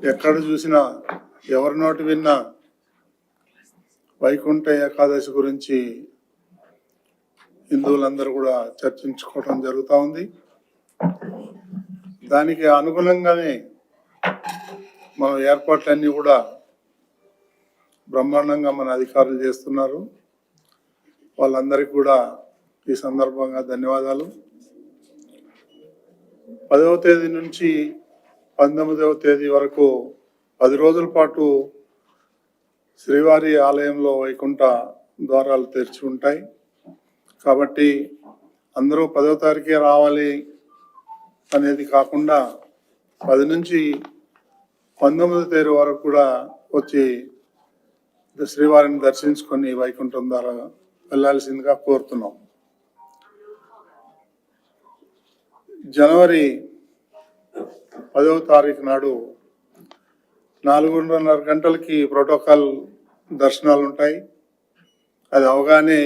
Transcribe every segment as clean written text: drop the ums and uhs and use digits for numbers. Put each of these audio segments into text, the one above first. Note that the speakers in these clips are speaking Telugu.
ఎక్కడ చూసినా ఎవరి నోటి విన్నా వైకుంఠ ఏకాదశి గురించి హిందువులందరూ కూడా చర్చించుకోవడం జరుగుతూ ఉంది. దానికి అనుగుణంగానే మన ఏర్పాట్లన్నీ కూడా బ్రహ్మాండంగా మన అధికారులు చేస్తున్నారు. వాళ్ళందరికీ కూడా ఈ సందర్భంగా ధన్యవాదాలు. 10వ తేదీ నుంచి 19వ తేదీ వరకు 10 రోజుల పాటు శ్రీవారి ఆలయంలో వైకుంఠ ద్వారాలు తెరిచి ఉంటాయి. కాబట్టి అందరూ 10వ తారీఖే రావాలి అనేది కాకుండా 10 నుంచి 19వ తేదీ వరకు కూడా వచ్చి శ్రీవారిని దర్శించుకొని వైకుంఠం ద్వారా వెళ్ళాల్సిందిగా కోరుతున్నాం. జనవరి 10వ తారీఖు నాడు 4:30 గంటలకి ప్రోటోకాల్ దర్శనాలు ఉంటాయి. అది అవగానే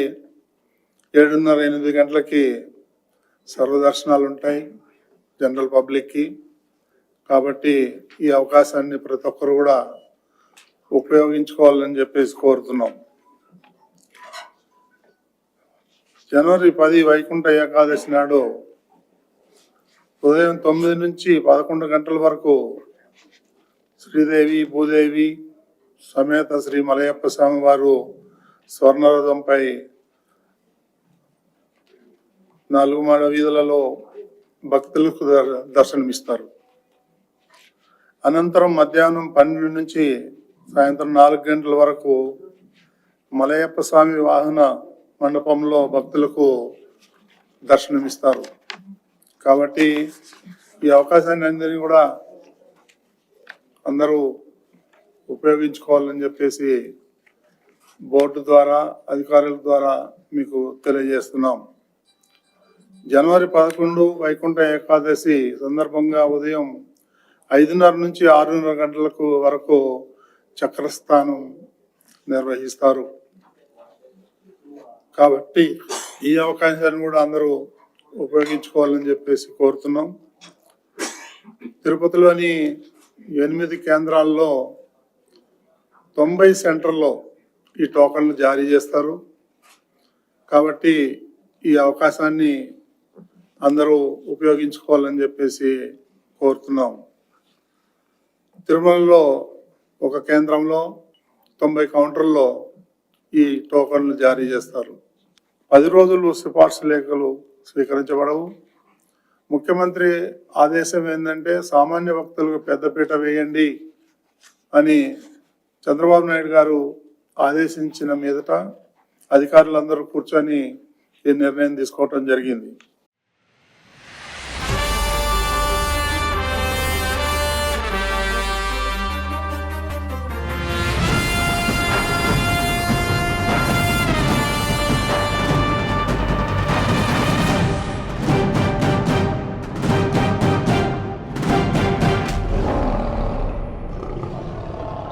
7:30-8 గంటలకి సర్వదర్శనాలు ఉంటాయి జనరల్ పబ్లిక్కి. కాబట్టి ఈ అవకాశాన్ని ప్రతి ఒక్కరు కూడా ఉపయోగించుకోవాలని చెప్పేసి కోరుతున్నాం. జనవరి 10 వైకుంఠ ఏకాదశి నాడు ఉదయం 9 నుంచి 11 గంటల వరకు శ్రీదేవి భూదేవి సమేత శ్రీ మలయప్ప స్వామి వారు స్వర్ణరథంపై 4 మాడ వీధులలో భక్తులకు దర్శనమిస్తారు. అనంతరం మధ్యాహ్నం 12 నుంచి సాయంత్రం 4 గంటల వరకు మలయప్ప స్వామి వాహన మండపంలో భక్తులకు దర్శనమిస్తారు. కాబట్టి ఈ అవకాశాన్ని అందరినీ కూడా అందరూ ఉపయోగించుకోవాలని చెప్పేసి బోర్డు ద్వారా అధికారుల ద్వారా మీకు తెలియజేస్తున్నాం. జనవరి 11 వైకుంఠ ఏకాదశి సందర్భంగా ఉదయం 5:30 నుంచి 6:30 గంటలకు వరకు చక్రస్థానం నిర్వహిస్తారు. కాబట్టి ఈ అవకాశాన్ని కూడా అందరూ ఉపయోగించుకోవాలని చెప్పేసి కోరుతున్నాం. తిరుపతిలోని 8 కేంద్రాల్లో 90 సెంటర్లో ఈ టోకన్లు జారీ చేస్తారు. కాబట్టి ఈ అవకాశాన్ని అందరూ ఉపయోగించుకోవాలని చెప్పేసి కోరుతున్నాం. తిరుమలలో ఒక కేంద్రంలో 90 కౌంటర్లో ఈ టోకన్లు జారీ చేస్తారు. 10 రోజులు సిఫార్సు లేఖలు స్వీకరించబడవు. ముఖ్యమంత్రి ఆదేశం ఏంటంటే సామాన్య భక్తులకు పెద్దపీట వేయండి అని చంద్రబాబు నాయుడు గారు ఆదేశించిన మీదట అధికారులందరూ కూర్చొని ఈ నిర్ణయం తీసుకోవటం జరిగింది.